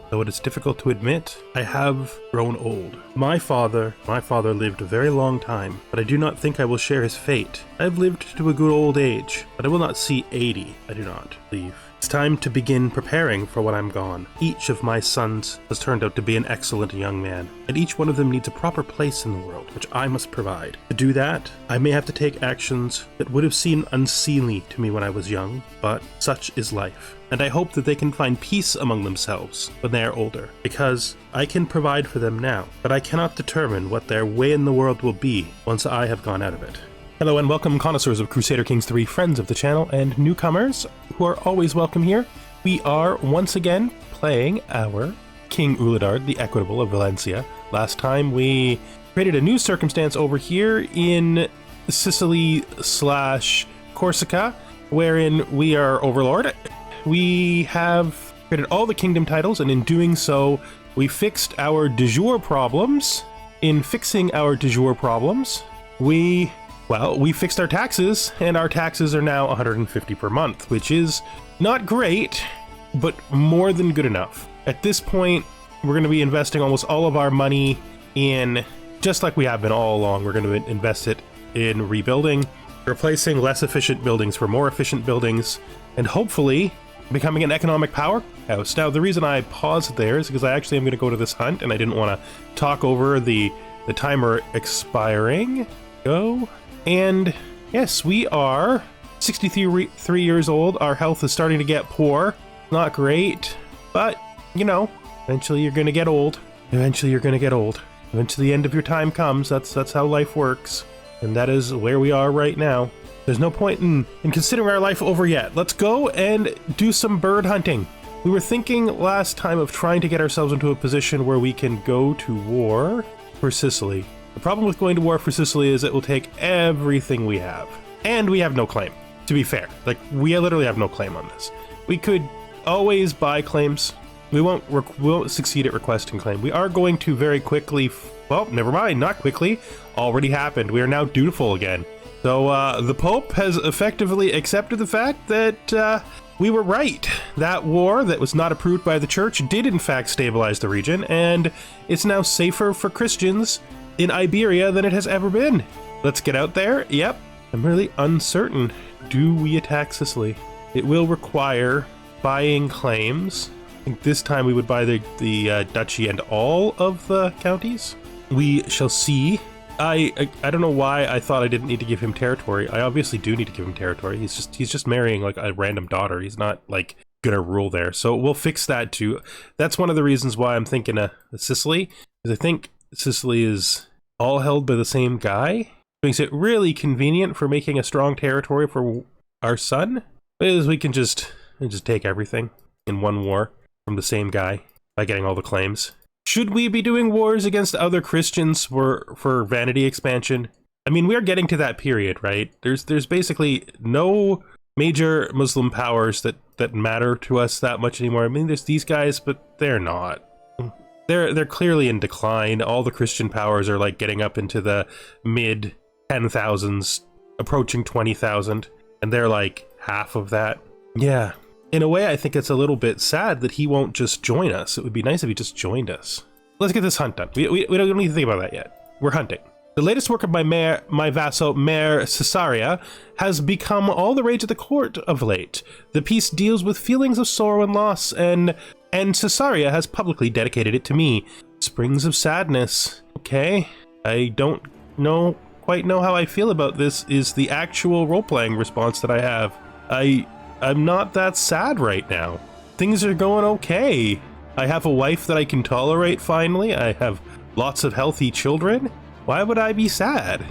though it is difficult to admit, I have grown old. My father lived a very long time, but I do not think I will share his fate. I have lived to a good old age, but I will not see 80. I do not believe. It's time to begin preparing for when I'm gone. Each of my sons has turned out to be an excellent young man, and each one of them needs a proper place in the world, which I must provide. To do that, I may have to take actions that would have seemed unseemly to me when I was young, but such is life. And I hope that they can find peace among themselves when they are older, because I can provide for them now, but I cannot determine what their way in the world will be once I have gone out of it. Hello and welcome, connoisseurs of Crusader Kings 3, friends of the channel, and newcomers who are always welcome here. We are once again playing our King Uladard, the Equitable of Valencia. Last time we created a new circumstance over here in Sicily / Corsica, wherein we are overlord. We have created all the kingdom titles, and in doing so, we fixed our de jure problems. In fixing our de jure problems, we fixed our taxes, and our taxes are now 150 per month, which is not great, but more than good enough. At this point, we're going to be investing almost all of our money in, just like we have been all along, we're going to invest it in rebuilding, replacing less efficient buildings for more efficient buildings, and hopefully becoming an economic powerhouse. Now, the reason I paused there is because I actually am going to go to this hunt, and I didn't want to talk over the timer expiring. Go. And yes, we are 63 years old. Our health is starting to get poor. Not great, but you know, eventually you're gonna get old. Eventually the end of your time comes. That's how life works. And that is where we are right now. There's no point in considering our life over yet. Let's go and do some bird hunting. We were thinking last time of trying to get ourselves into a position where we can go to war for Sicily. The problem with going to war for Sicily is it will take everything we have. And we have no claim, to be fair. Like, we literally have no claim on this. We could always buy claims. We won't succeed at requesting claim. We are going to very quickly, well, never mind, not quickly. Already happened. We are now dutiful again. So the Pope has effectively accepted the fact that we were right. That war that was not approved by the church did in fact stabilize the region, and it's now safer for Christians in Iberia than it has ever been. Let's get out there. Yep. I'm really uncertain. Do we attack Sicily? It will require buying claims. I think this time we would buy the duchy and all of the counties. We shall see. I don't know why I thought I didn't need to give him territory. I obviously do need to give him territory. He's just marrying like a random daughter. He's not like gonna rule there. So we'll fix that too. That's one of the reasons why I'm thinking of Sicily, because I think Sicily is all held by the same guy. Makes it really convenient for making a strong territory for our son, because we can just take everything in one war from the same guy by getting all the claims. Should we be doing wars against other Christians for vanity expansion? I mean, we're getting to that period, right? There's basically no major Muslim powers that matter to us that much anymore. I mean, there's these guys, but they're not. They're clearly in decline. All the Christian powers are like getting up into the mid 10,000s, approaching 20,000, and they're like half of that. Yeah. In a way, I think it's a little bit sad that he won't just join us. It would be nice if he just joined us. Let's get this hunt done. We don't need to think about that yet. We're hunting. The latest work of my vassal, Mayor Caesarea, has become all the rage at the court of late. The piece deals with feelings of sorrow and loss, and Caesarea has publicly dedicated it to me. Springs of sadness. Okay. I don't quite know how I feel about this is the actual role-playing response that I have. I'm not that sad right now. Things are going okay. I have a wife that I can tolerate finally. I have lots of healthy children. Why would I be sad?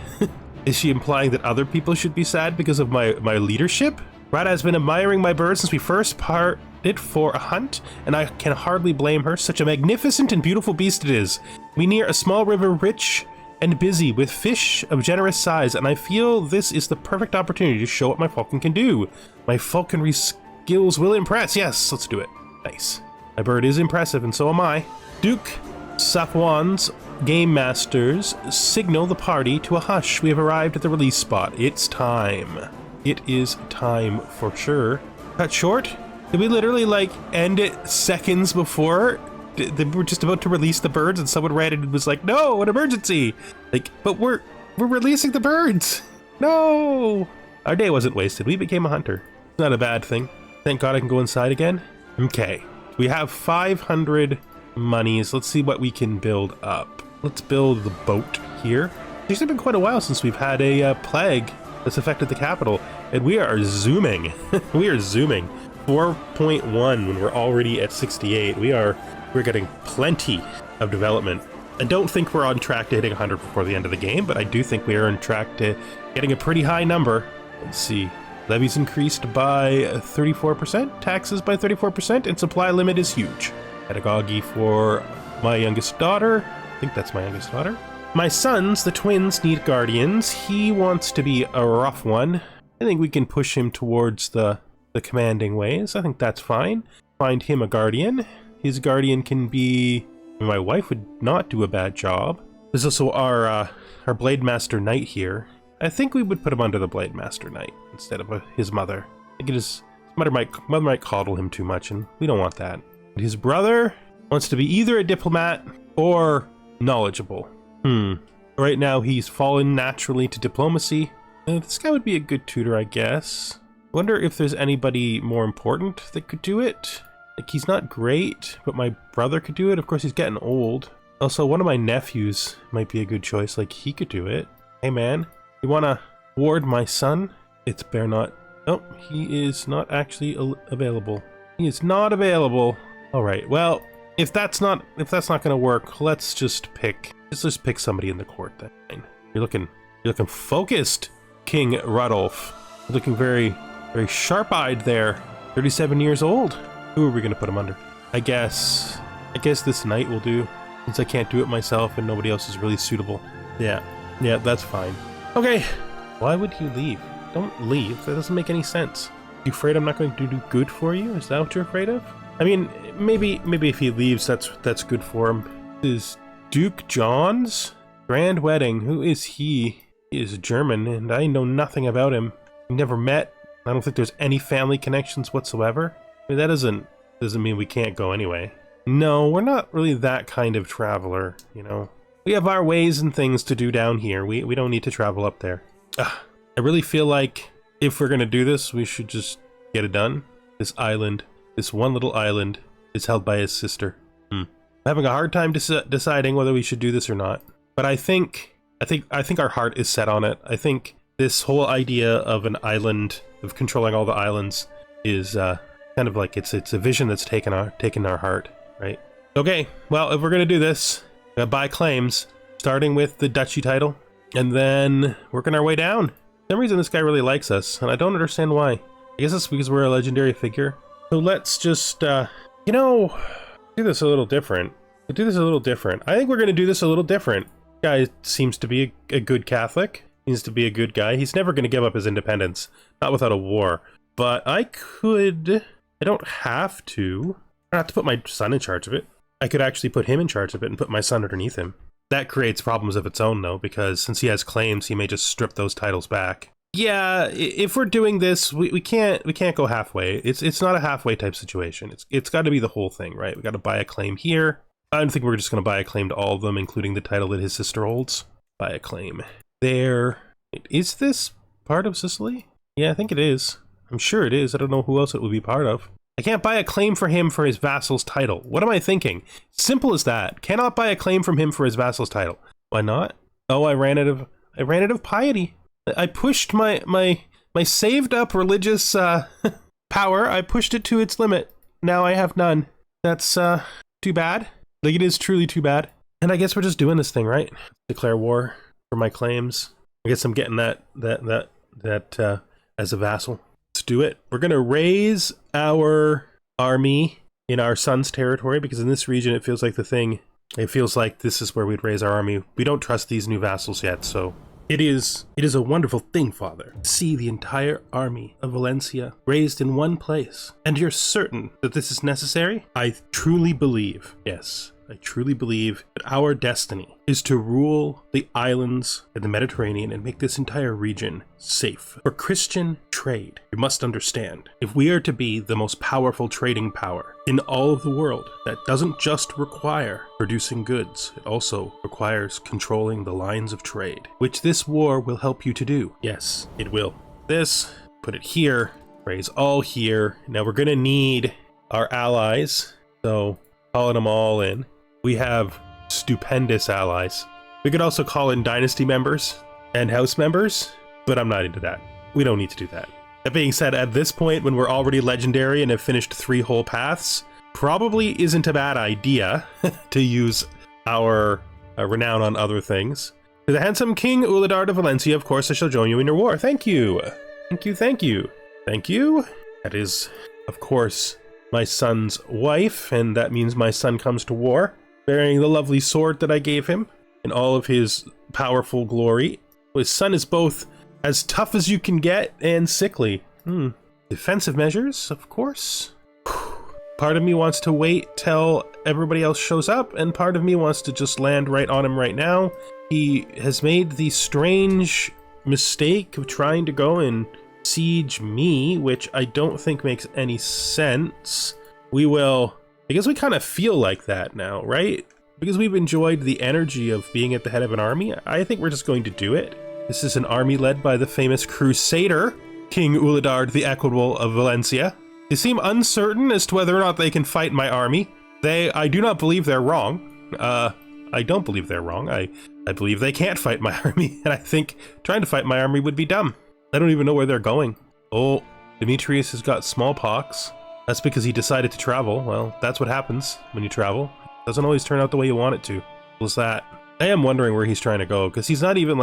Is she implying that other people should be sad because of my leadership? Rada has been admiring my bird since we first parted for a hunt, and I can hardly blame her. Such a magnificent and beautiful beast it is. We near a small river rich and busy with fish of generous size, and I feel this is the perfect opportunity to show what my falcon can do. My falconry skills will impress. Yes, let's do it. Nice. My bird is impressive, and so am I. Duke Safuan's game masters signal the party to a hush. We have arrived at the release spot. It's time. It is time for sure. Cut short? Did we literally like end it seconds before they were just about to release the birds and someone ran in and was like, no, an emergency. Like, but we're releasing the birds. No. Our day wasn't wasted. We became a hunter. It's not a bad thing. Thank God I can go inside again. Okay. We have 500 monies. Let's see what we can build up. Let's build the boat here. It's been quite a while since we've had a plague that's affected the capital, and we are zooming. We are zooming. 4.1 when we're already at 68. We're getting plenty of development. I don't think we're on track to hitting 100 before the end of the game, but I do think we are on track to getting a pretty high number. Let's see. Levies increased by 34%, taxes by 34%, and supply limit is huge. Pedagogy for my youngest daughter. I think that's my youngest daughter. My sons, the twins, need guardians. He wants to be a rough one. I think we can push him towards the commanding ways. I think that's fine. Find him a guardian. His guardian can be... My wife would not do a bad job. There's also our Blade Master Knight here. I think we would put him under the Blade Master Knight instead of his mother. I think his mother might coddle him too much, and we don't want that. His brother wants to be either a diplomat or knowledgeable. Right now he's fallen naturally to diplomacy. This guy would be a good tutor, I guess. Wonder if there's anybody more important that could do it. Like, he's not great, but my brother could do it. Of course, he's getting old. Also, one of my nephews might be a good choice. Like, he could do it. Hey, man, you want to ward my son? It's bear not. Nope, he is not actually available. He is not available. All right, well, if that's not going to work, let's just pick somebody in the court then. You're looking focused, King Rudolph. You're looking very, very sharp-eyed there. 37 years old. Who are we going to put him under? I guess this knight will do, since I can't do it myself and nobody else is really suitable. Yeah, that's fine. Okay, why would you leave? Don't leave. That doesn't make any sense. You afraid I'm not going to do good for you? Is that what you're afraid of? I mean, maybe if he leaves, that's good for him. This is Duke John's grand wedding. Who is he? He is German, and I know nothing about him. We never met. I don't think there's any family connections whatsoever. I mean, that doesn't mean we can't go anyway. No, we're not really that kind of traveler, you know. We have our ways and things to do down here. We don't need to travel up there. I really feel like if we're gonna do this, we should just get it done. This island, this one little island, is held by his sister. I'm having a hard time deciding whether we should do this or not. But I think our heart is set on it. I think this whole idea of an island, of controlling all the islands, is kind of like it's a vision that's taken our heart, right? Okay, well, if we're gonna do this, we're gonna buy claims, starting with the duchy title, and then working our way down. For some reason, this guy really likes us, and I don't understand why. I guess it's because we're a legendary figure. So let's just, do this a little different. I think we're gonna do this a little different. Guy seems to be a good Catholic. Seems to be a good guy. He's never gonna give up his independence, not without a war. But I don't have to. I don't have to put my son in charge of it. I could actually put him in charge of it and put my son underneath him. That creates problems of its own, though, because since he has claims, he may just strip those titles back. Yeah, if we're doing this, we can't go halfway. It's not a halfway type situation. It's got to be the whole thing, right? We got to buy a claim here. I don't think we're just going to buy a claim to all of them, including the title that his sister holds. Buy a claim there. Is this part of Sicily? Yeah, I think it is. I'm sure it is. I don't know who else it would be part of. I can't buy a claim for him for his vassal's title. What am I thinking? Simple as that. Cannot buy a claim from him for his vassal's title. Why not? Oh, I ran out of piety. I pushed my saved up religious power. I pushed it to its limit. Now I have none. That's too bad. Like, it is truly too bad. And I guess we're just doing this thing, right? Declare war for my claims. I guess I'm getting that as a vassal. Let's do it. We're gonna raise our army in our son's territory, because in this region it feels like this is where we'd raise our army. We don't trust these new vassals yet, so it is a wonderful thing, Father, to see the entire army of Valencia raised in one place. And you're certain that this is necessary? I truly believe, yes, I truly believe that our destiny is to rule the islands in the Mediterranean and make this entire region safe for Christian trade. You must understand, if we are to be the most powerful trading power in all of the world, that doesn't just require producing goods, it also requires controlling the lines of trade, which this war will help you to do. Yes, it will. This, put it here, raise all here. Now we're gonna need our allies, so calling them all in. We have stupendous allies. We could also call in dynasty members and house members, but I'm not into that. We don't need to do that. That being said, at this point, when we're already legendary and have finished 3 whole paths, probably isn't a bad idea to use our renown on other things. To the handsome King Uladard of Valencia, of course I shall join you in your war. Thank you. Thank you, thank you. Thank you. That is, of course, my son's wife, and that means my son comes to war, bearing the lovely sword that I gave him in all of his powerful glory. His son is both as tough as you can get and sickly. Defensive measures, of course. Part of me wants to wait till everybody else shows up, and part of me wants to just land right on him right now. He has made the strange mistake of trying to go and siege me, which I don't think makes any sense. We will, I guess we kind of feel like that now, right? Because we've enjoyed the energy of being at the head of an army, I think we're just going to do it. This is an army led by the famous Crusader, King Uladard the Equitable of Valencia. They seem uncertain as to whether or not they can fight my army. I do not believe they're wrong. I don't believe they're wrong. I believe they can't fight my army, and I think trying to fight my army would be dumb. I don't even know where they're going. Oh, Demetrius has got smallpox. That's because he decided to travel. Well, that's what happens when you travel. It doesn't always turn out the way you want it to. What's that? I am wondering where he's trying to go, because he's not even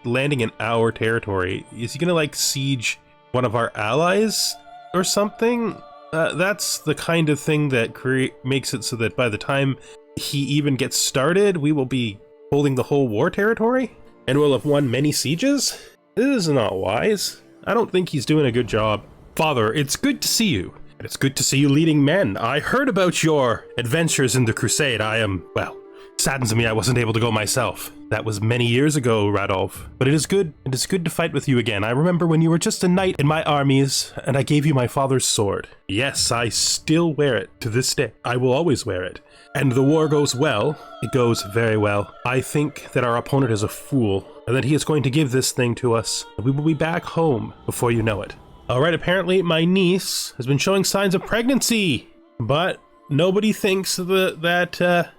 landing in our territory. Is he gonna siege one of our allies or something? That's the kind of thing that makes it so that by the time he even gets started, we will be holding the whole war territory and will have won many sieges. This is not wise. I don't think he's doing a good job. Father, it's good to see you. It's good to see you leading men. I heard about your adventures in the crusade. Saddens me I wasn't able to go myself. That was many years ago, Radolf. But it is good to fight with you again. I remember when you were just a knight in my armies, and I gave you my father's sword. Yes, I still wear it to this day. I will always wear it. And the war goes well. It goes very well. I think that our opponent is a fool, and that he is going to give this thing to us. We will be back home before you know it. Alright, apparently my niece has been showing signs of pregnancy, but nobody thinks that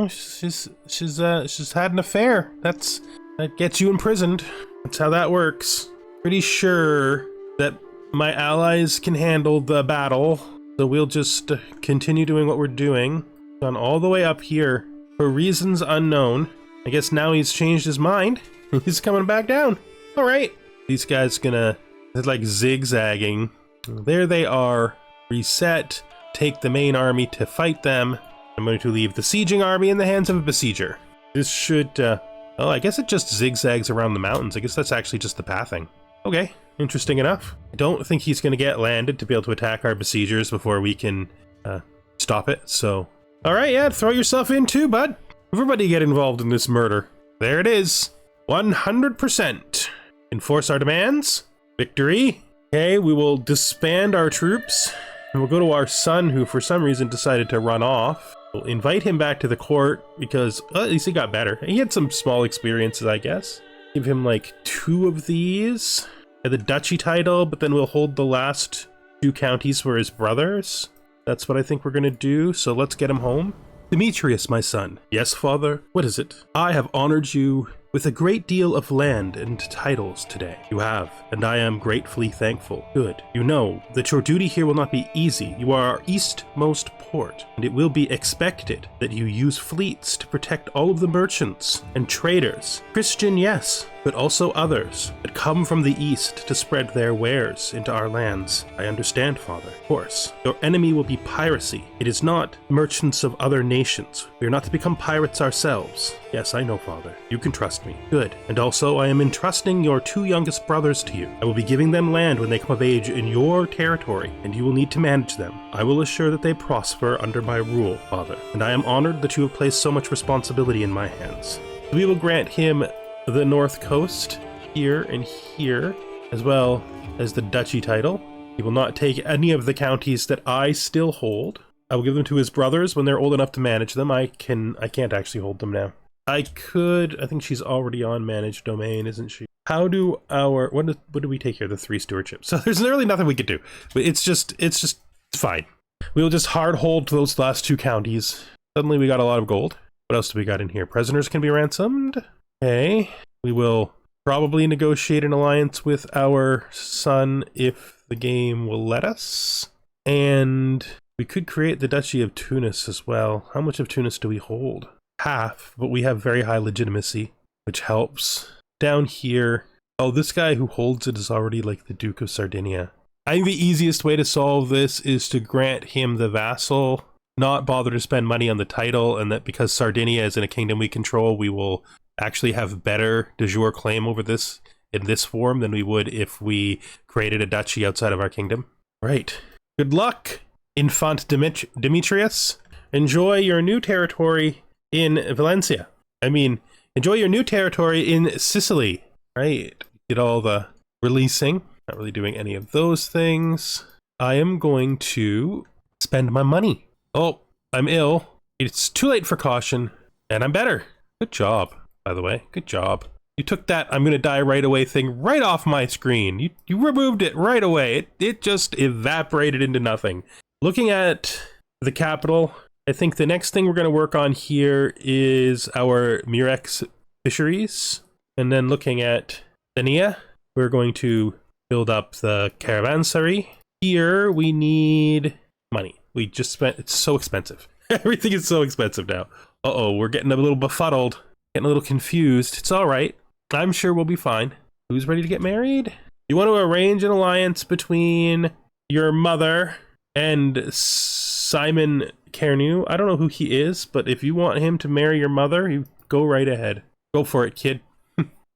she's had an affair. That gets you imprisoned. That's how that works. Pretty sure that my allies can handle the battle, so we'll just continue doing what we're doing. Gone all the way up here for reasons unknown. I guess now he's changed his mind. He's coming back down. All right, these guys they're zigzagging. There they are. Reset. Take the main army to fight them. I'm going to leave the sieging army in the hands of a besieger. This should, I guess it just zigzags around the mountains. I guess that's actually just the pathing. Okay, interesting enough. I don't think he's going to get landed to be able to attack our besiegers before we can stop it, so. All right, yeah, throw yourself in too, bud. Everybody get involved in this murder. There it is. 100%. Enforce our demands. Victory. Okay, we will disband our troops. And we'll go to our son, who for some reason decided to run off. We'll invite him back to the court because at least he got better. He had some small experiences, I guess. Give him 2 of these. And the duchy title, but then we'll hold the last 2 counties for his brothers. That's what I think we're gonna do, so let's get him home. Demetrius, my son. Yes, father? What is it? I have honored you with a great deal of land and titles today. You have, and I am gratefully thankful. Good. You know that your duty here will not be easy. You are our eastmost port, and it will be expected that you use fleets to protect all of the merchants and traders. Christian, yes, but also others that come from the east to spread their wares into our lands. I understand, father. Of course. Your enemy will be piracy. It is not merchants of other nations. We are not to become pirates ourselves. Yes, I know, father. You can trust me. with me. Good. And also, I am entrusting your 2 youngest brothers to you. I will be giving them land when they come of age in your territory, and you will need to manage them. I will assure that they prosper under my rule, father, and I am honored that you have placed so much responsibility in my hands. We will grant him the North Coast, here and here, as well as the duchy title. He will not take any of the counties that I still hold. I will give them to his brothers when they're old enough to manage them. I can't actually hold them now. I think she's already on managed domain, isn't she? How do our, what do we take here? The 3 stewardships. So there's really nothing we could do. It's just fine. We'll just hard hold those last 2 counties. Suddenly we got a lot of gold. What else do we got in here? Prisoners can be ransomed. Okay. We will probably negotiate an alliance with our son if the game will let us. And we could create the Duchy of Tunis as well. How much of Tunis do we hold? Half, but we have very high legitimacy, which helps. Down here, oh, this guy who holds it is already like the Duke of Sardinia. I think the easiest way to solve this is to grant him the vassal, not bother to spend money on the title, and that because Sardinia is in a kingdom we control, we will actually have better de jure claim over this in this form than we would if we created a duchy outside of our kingdom. Right. Good luck, Infant Demetrius. Enjoy your new territory in Valencia. Enjoy your new territory in Sicily. Right. Did all the releasing. Not really doing any of those things. I am going to spend my money. Oh, I'm ill. It's too late for caution, and I'm better. Good job, by the way. Good job. You took that I'm gonna die right away thing right off my screen. You removed it right away. It just evaporated into nothing. Looking at the capital, I think the next thing we're gonna work on here is our Murex fisheries. And then looking at Dania, we're going to build up the caravanserai. Here we need money. We just spent, it's so expensive. Everything is so expensive now. Uh-oh, we're getting a little befuddled, getting a little confused. It's all right. I'm sure we'll be fine. Who's ready to get married? You want to arrange an alliance between your mother and Simon Cerneu. I don't know who he is, but if you want him to marry your mother, you go right ahead. Go for it, kid.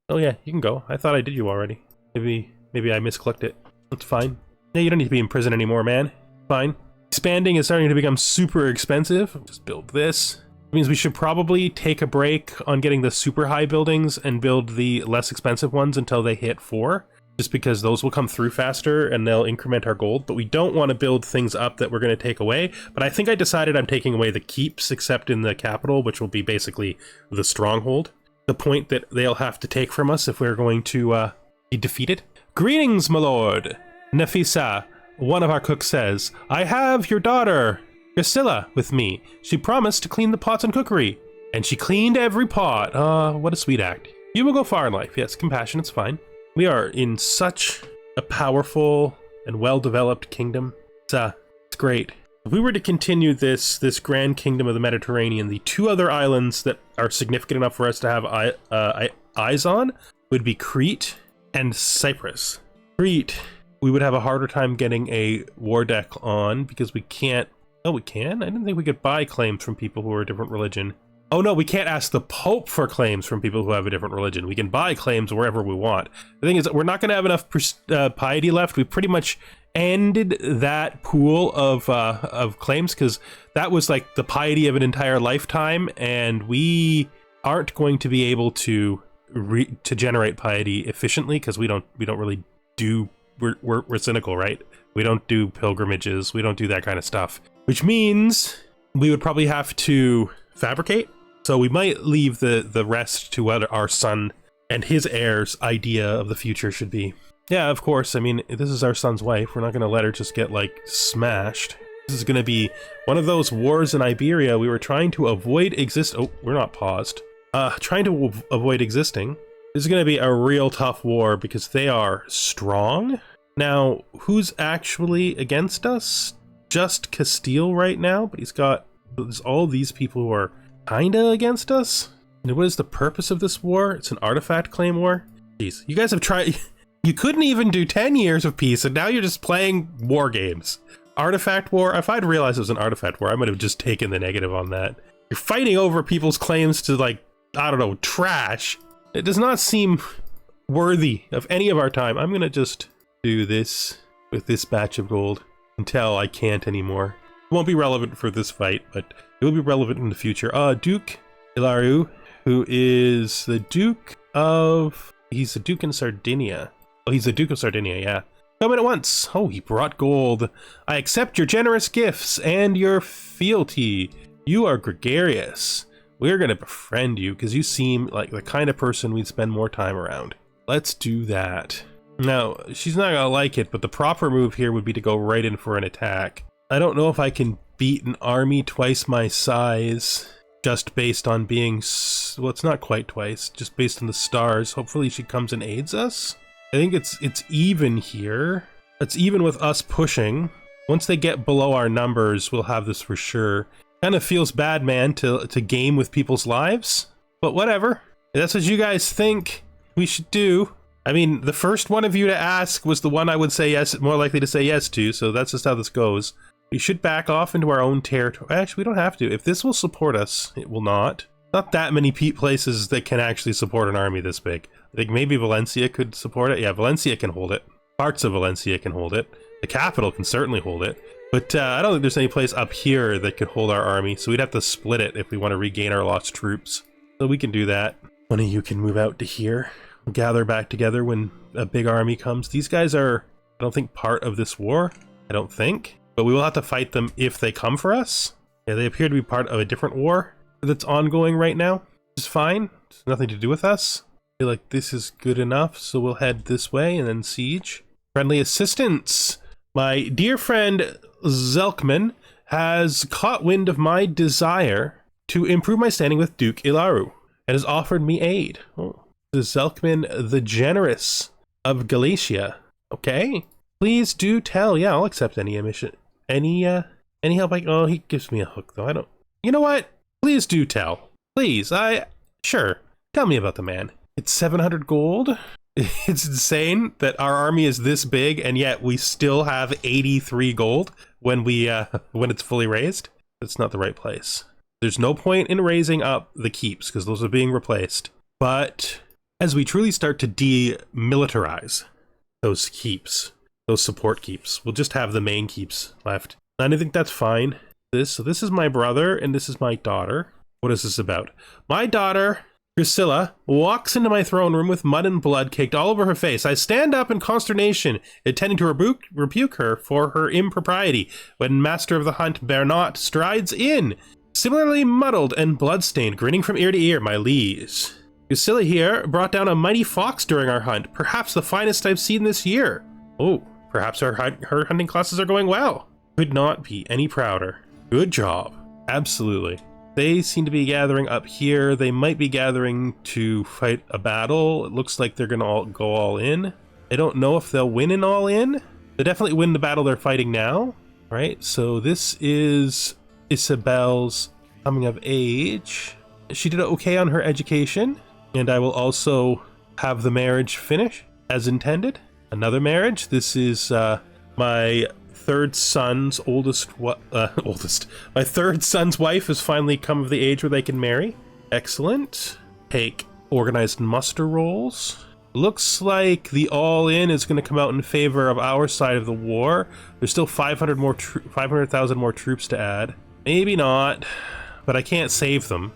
Oh yeah, you can go. I thought I did you already. Maybe I misclicked it. That's fine. Yeah, you don't need to be in prison anymore, man. Fine. Expanding is starting to become super expensive. Just build this. It means we should probably take a break on getting the super high buildings and build the less expensive ones until they hit 4. Just because those will come through faster and they'll increment our gold. But we don't want to build things up that we're going to take away. But I think I decided I'm taking away the keeps except in the capital, which will be basically the stronghold. The point that they'll have to take from us if we're going to be defeated. Greetings, my lord. Nafisa, one of our cooks, says, I have your daughter, Priscilla, with me. She promised to clean the pots and cookery. And she cleaned every pot. What a sweet act. You will go far in life. Yes, compassion, it's fine. We are in such a powerful and well-developed kingdom. It's great. If we were to continue this grand kingdom of the Mediterranean, the 2 other islands that are significant enough for us to have eyes on would be Crete and Cyprus. Crete, we would have a harder time getting a war deck on because we can't. Oh, we can? I didn't think we could buy claims from people who are a different religion. Oh no, we can't ask the Pope for claims from people who have a different religion. We can buy claims wherever we want. The thing is, we're not going to have enough piety left. We pretty much ended that pool of claims because that was like the piety of an entire lifetime, and we aren't going to be able to generate piety efficiently because we don't really do. We're cynical, right? We don't do pilgrimages. We don't do that kind of stuff, which means we would probably have to fabricate. So we might leave the rest to what our son and his heirs' idea of the future should be. Yeah, of course. I mean, this is our son's wife. We're not going to let her just get, like, smashed. This is going to be one of those wars in Iberia we were trying to avoid Oh, we're not paused. Trying to avoid existing. This is going to be a real tough war because they are strong. Now, who's actually against us? Just Castile right now, but there's all these people who are kinda against us. And what is the purpose of this war? It's an artifact claim war? Jeez, you guys have tried. You couldn't even do 10 years of peace, and now you're just playing war games. Artifact war? If I'd realized it was an artifact war, I might have just taken the negative on that. You're fighting over people's claims to, like, I don't know, trash. It does not seem worthy of any of our time. I'm gonna just do this with this batch of gold until I can't anymore. It won't be relevant for this fight, but it will be relevant in the future. Duke Ilaru, who is the Duke of... He's the Duke in Sardinia. Oh, he's the Duke of Sardinia, yeah. Come in at once. Oh, he brought gold. I accept your generous gifts and your fealty. You are gregarious. We're gonna befriend you because you seem like the kind of person we'd spend more time around. Let's do that. Now, she's not gonna like it, but the proper move here would be to go right in for an attack. I don't know if I can beat an army twice my size just based on being... Well, it's not quite twice, just based on the stars. Hopefully she comes and aids us. I think it's even here. It's even with us pushing. Once they get below our numbers, we'll have this for sure. Kind of feels bad, man, to game with people's lives. But whatever. If that's what you guys think we should do. I mean, the first one of you to ask was the one I would say yes, more likely to say yes to, so that's just how this goes. We should back off into our own territory. Actually, we don't have to. If this will support us, it will not. Not that many places that can actually support an army this big. I think maybe Valencia could support it. Yeah, Valencia can hold it. Parts of Valencia can hold it. The capital can certainly hold it. But I don't think there's any place up here that could hold our army, so we'd have to split it if we want to regain our lost troops. So we can do that. One of you can move out to here. We'll gather back together when a big army comes. These guys are, I don't think, part of this war. I don't think. But we will have to fight them if they come for us. Yeah, they appear to be part of a different war that's ongoing right now, which is fine. It's nothing to do with us. I feel like this is good enough, so we'll head this way and then siege. Friendly assistance. My dear friend Zelkman has caught wind of my desire to improve my standing with Duke Ilaru and has offered me aid. Oh, this is Zelkman the Generous of Galicia. Okay. Please do tell. Yeah, I'll accept any mission. Any help oh, he gives me a hook though. I don't... You know what? Please do tell. Please, sure. Tell me about the man. It's 700 gold. It's insane that our army is this big and yet we still have 83 gold when when it's fully raised. That's not the right place. There's no point in raising up the keeps because those are being replaced. But as we truly start to demilitarize those keeps, those support keeps, we'll just have the main keeps left. And I think that's fine. So this is my brother and this is my daughter. What is this about? My daughter, Priscilla, walks into my throne room with mud and blood caked all over her face. I stand up in consternation, intending to rebuke her for her impropriety, when Master of the Hunt, Bernat, strides in, similarly muddled and bloodstained, grinning from ear to ear. My liege, Priscilla here brought down a mighty fox during our hunt, perhaps the finest I've seen this year. Oh, perhaps her hunting classes are going well. Could not be any prouder. Good job. Absolutely. They seem to be gathering up here. They might be gathering to fight a battle. It looks like they're gonna go all in. I don't know if they'll win an all in. They definitely win the battle they're fighting now, right? So this is Isabel's coming of age. She did okay on her education, and I will also have the marriage finish as intended. Another marriage. This is my third son's my third son's wife has finally come of the age where they can marry. Excellent. Take organized muster rolls. Looks like the all-in is going to come out in favor of our side of the war. There's still 500,000 more troops to add. Maybe not, but I can't save them.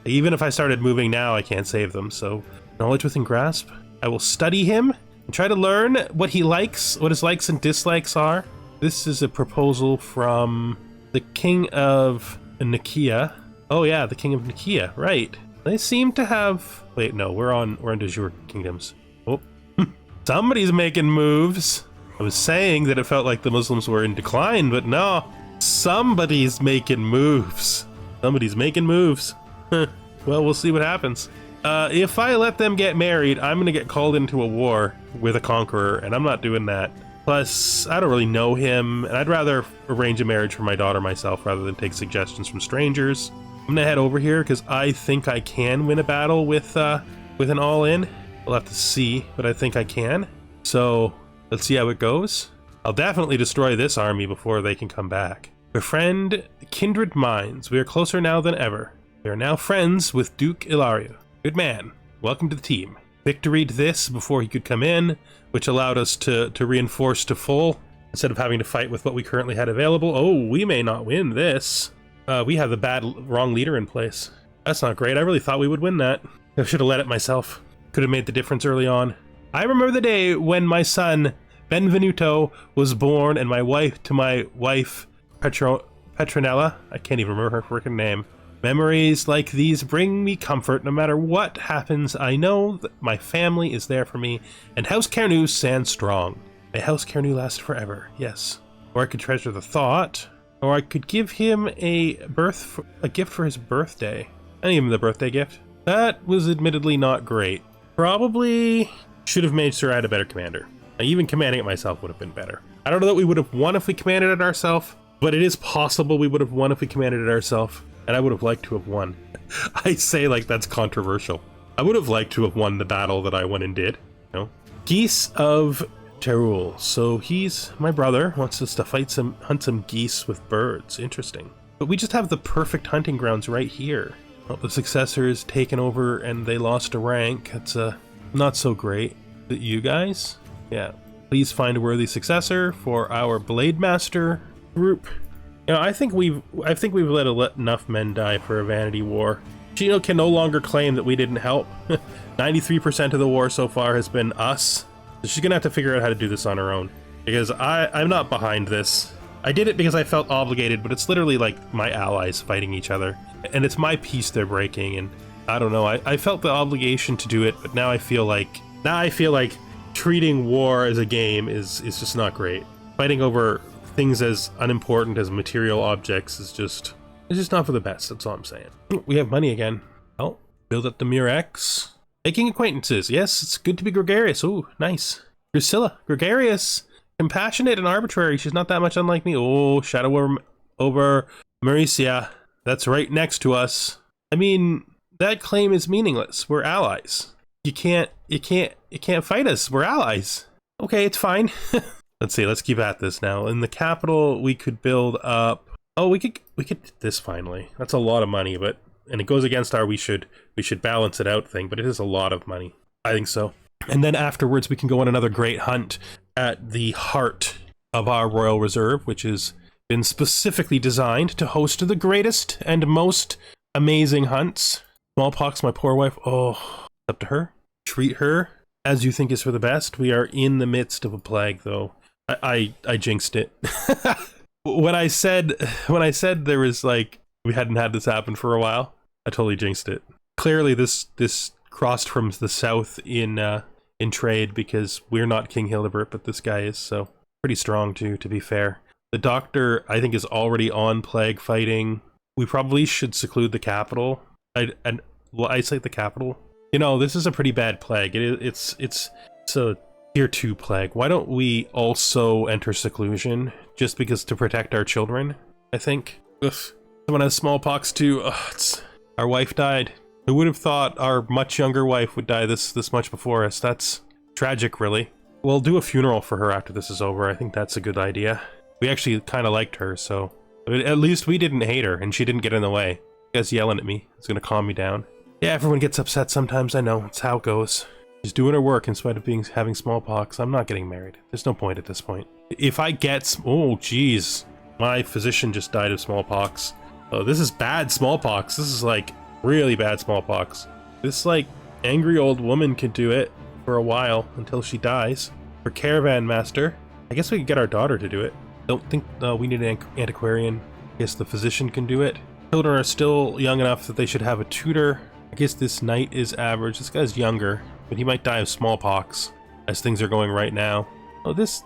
Even if I started moving now, I can't save them. So knowledge within grasp. I will study him and try to learn what he likes, what his likes and dislikes are. This is a proposal from the King of Nicaea. Oh yeah, the King of Nicaea, right. They seem to have... Wait, no, we're on de jure kingdoms. Oh, somebody's making moves. I was saying that it felt like the Muslims were in decline, but no. Somebody's making moves. Somebody's making moves. Well, we'll see what happens. If I let them get married, I'm gonna get called into a war with a conqueror, and I'm not doing that. Plus, I don't really know him, and I'd rather arrange a marriage for my daughter myself rather than take suggestions from strangers. I'm gonna head over here because I think I can win a battle with an all-in. We'll have to see, but I think I can. So let's see how it goes. I'll definitely destroy this army before they can come back. Befriend kindred minds. We are closer now than ever. We are now friends with Duke Ilario. Good man. welcome to the team. Victoried this before he could come in, which allowed us to reinforce to full, instead of having to fight with what we currently had available. Oh, we may not win this. We have the wrong leader in place. That's not great. I really thought we would win that. I should have led it myself. Could have made the difference early on. I remember the day when my son, Benvenuto, was born, and my wife, Petronella, I can't even remember her freaking name. Memories like these bring me comfort. No matter what happens, I know that my family is there for me, and House Cerneu stands strong. May House Cerneu last forever, yes. Or I could treasure the thought, or I could give him a gift for his birthday. I gave him the birthday gift. That was admittedly not great. Probably should have made sure I had a better commander. Even commanding it myself would have been better. I don't know that we would have won if we commanded it ourselves, but it is possible we would have won if we commanded it ourselves, and I would have liked to have won. I say like that's controversial. I would have liked to have won the battle that I went and did. You know? Geese of Territorial. So he's my brother, wants us to hunt some geese with birds. Interesting. But we just have the perfect hunting grounds right here. Well, the successor is taken over and they lost a rank. That's not so great. That you guys? Yeah. Please find a worthy successor for our Blade Master group. You know, I think we've let enough men die for a vanity war. Chino can no longer claim that we didn't help. 93% of the war so far has been us. So she's gonna have to figure out how to do this on her own. Because I'm not behind this. I did it because I felt obligated, but it's literally like my allies fighting each other. And it's my peace they're breaking, and I don't know, I felt the obligation to do it, but now I feel like treating war as a game is just not great. Fighting over things as unimportant as material objects is just not for the best. That's all I'm saying. We have money again. Oh, build up the Murex. Making acquaintances. Yes, it's good to be gregarious. Oh, nice. Drusilla, gregarious, compassionate, and arbitrary. She's not that much unlike me. Oh, shadow over Mauricia. That's right next to us. I mean, that claim is meaningless. We're allies. You can't fight us. We're allies. Okay, it's fine. Let's see, let's keep at this now. In the capital, we could build up... Oh, we could do this finally. That's a lot of money, and it goes against our we should balance it out thing, but it is a lot of money. I think so. And then afterwards, we can go on another great hunt at the heart of our royal reserve, which has been specifically designed to host the greatest and most amazing hunts. Smallpox, my poor wife. Oh, up to her. Treat her as you think is for the best. We are in the midst of a plague, though. I jinxed it. when I said there was like we hadn't had this happen for a while, I totally jinxed it. Clearly, this crossed from the south in trade, because we're not King Hildebert, but this guy is, so pretty strong too. To be fair, the doctor I think is already on plague fighting. We probably should seclude the capital. And isolate the capital. You know, this is a pretty bad plague. It's a tier 2 plague. Why don't we also enter seclusion, just because to protect our children, I think. Ugh. Someone has smallpox too. Ugh, our wife died. Who would have thought our much younger wife would die this much before us? That's tragic, really. We'll do a funeral for her after this is over. I think that's a good idea. We actually kind of liked her, so at least we didn't hate her and she didn't get in the way. You guys yelling at me. It's gonna calm me down. Yeah, everyone gets upset sometimes, I know. It's how it goes. She's doing her work in spite of having smallpox. I'm not getting married. There's no point at this point. If I get... Oh, geez. My physician just died of smallpox. Oh, this is bad smallpox. This is, like, really bad smallpox. This, like, angry old woman could do it for a while until she dies. For caravan master, I guess we could get our daughter to do it. Don't think we need an antiquarian. I guess the physician can do it. Children are still young enough that they should have a tutor. I guess this knight is average. This guy's younger, but he might die of smallpox as things are going right now. Oh, this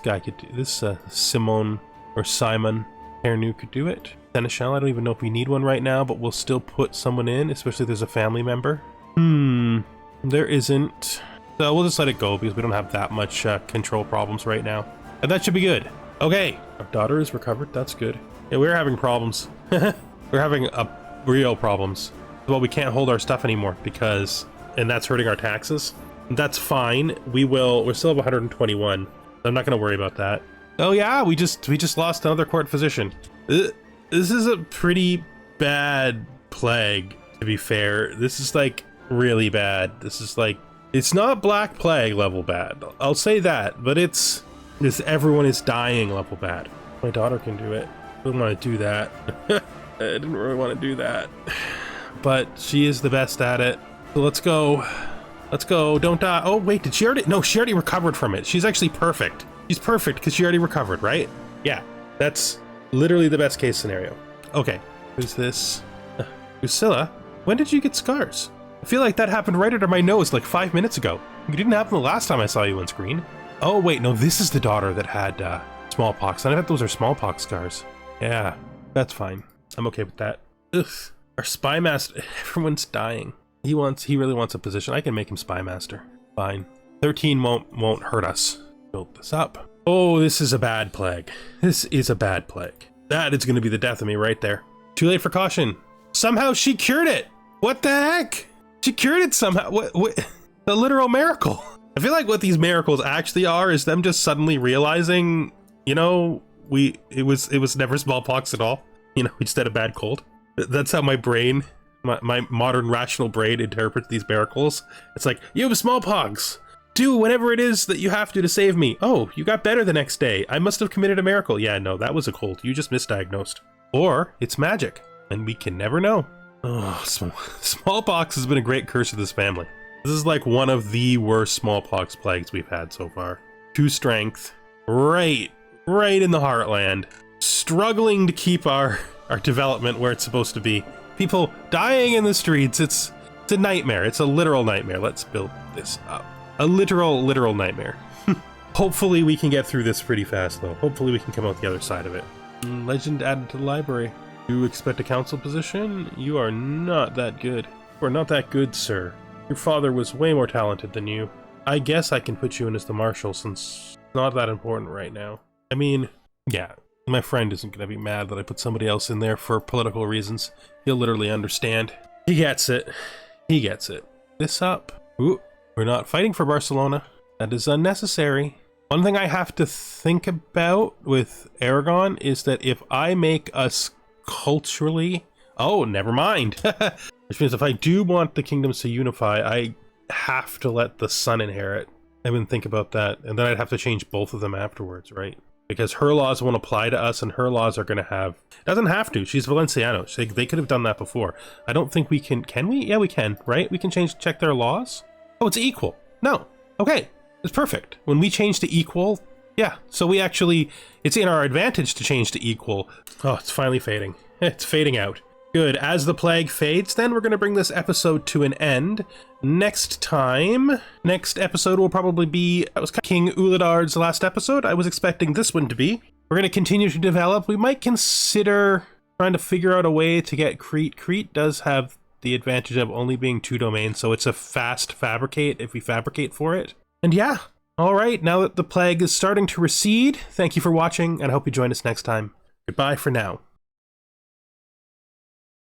guy could do this. Simon Cerneu could do it. Seneschal, I don't even know if we need one right now, but we'll still put someone in, especially if there's a family member. There isn't. So we'll just let it go because we don't have that much control problems right now. And that should be good. Okay, our daughter is recovered. That's good. Yeah, we're having problems. We're having real problems. Well, we can't hold our stuff anymore and that's hurting our taxes. That's fine. We're still at 121. I'm not going to worry about that. Oh yeah, we just lost another court physician. This is a pretty bad plague, to be fair. This is like really bad. This is like, it's not Black Plague level bad. I'll say that, but it's everyone is dying level bad. My daughter can do it. I didn't want to do that. I didn't really want to do that. But she is the best at it. So let's go. Let's go. Don't die. Oh, wait, did she already? No, she already recovered from it. She's actually perfect. She's perfect because she already recovered, right? Yeah, that's literally the best case scenario. Okay, who's this? Drusilla, when did you get scars? I feel like that happened right under my nose like 5 minutes ago. You didn't happen the last time I saw you on screen. Oh, wait, no, this is the daughter that had smallpox. I bet those are smallpox scars. Yeah, that's fine. I'm okay with that. Ugh. Our spy master, everyone's dying. He really wants a position. I can make him spy master. Fine. 13 won't hurt us. Build this up. Oh, this is a bad plague. This is a bad plague. That is going to be the death of me right there. Too late for caution. Somehow she cured it. What the heck? She cured it somehow. What? The literal miracle. I feel like what these miracles actually are is them just suddenly realizing, you know, it was never smallpox at all. You know, we just had a bad cold. That's how my brain, my modern rational brain interprets these miracles. It's like, you have smallpox. Do whatever it is that you have to save me. Oh, you got better the next day. I must have committed a miracle. Yeah, no, that was a cold. You just misdiagnosed. Or it's magic, and we can never know. Oh, smallpox has been a great curse of this family. This is like one of the worst smallpox plagues we've had so far. 2 strength, right in the heartland. Struggling to keep our development where it's supposed to be. People dying in the streets. It's a nightmare. It's a literal nightmare. Let's build this up. A literal nightmare. Hopefully we can get through this pretty fast though. Hopefully we can come out the other side of it. Legend added to the library. You expect a council position? You are not that good. You are not that good, sir. Your father was way more talented than you. I guess I can put you in as the marshal since it's not that important right now. I mean, yeah, my friend isn't going to be mad that I put somebody else in there for political reasons. He'll literally understand. He gets it. He gets it. This up. Ooh. We're not fighting for Barcelona. That is unnecessary. One thing I have to think about with Aragon is that if I make us culturally... Oh, never mind. Which means if I do want the kingdoms to unify, I have to let the son inherit. I didn't think about that. And then I'd have to change both of them afterwards, right? Because her laws won't apply to us and her laws are going to have... Doesn't have to. She's Valenciano. They could have done that before. I don't think we can... Can we? Yeah, we can, right? We can check their laws. Oh, it's equal. No. Okay. It's perfect. When we change to equal, yeah. So we actually, it's in our advantage to change to equal. Oh, it's finally fading. It's fading out. Good. As the plague fades, then we're going to bring this episode to an end. Next episode will probably be, that was King Uladard's last episode. I was expecting this one to be. We're going to continue to develop. We might consider trying to figure out a way to get Crete. Crete does have the advantage of only being 2 domains, so it's a fast fabricate if we fabricate for it. And yeah, all right, now that the plague is starting to recede, thank you for watching, and I hope you join us next time. Goodbye for now.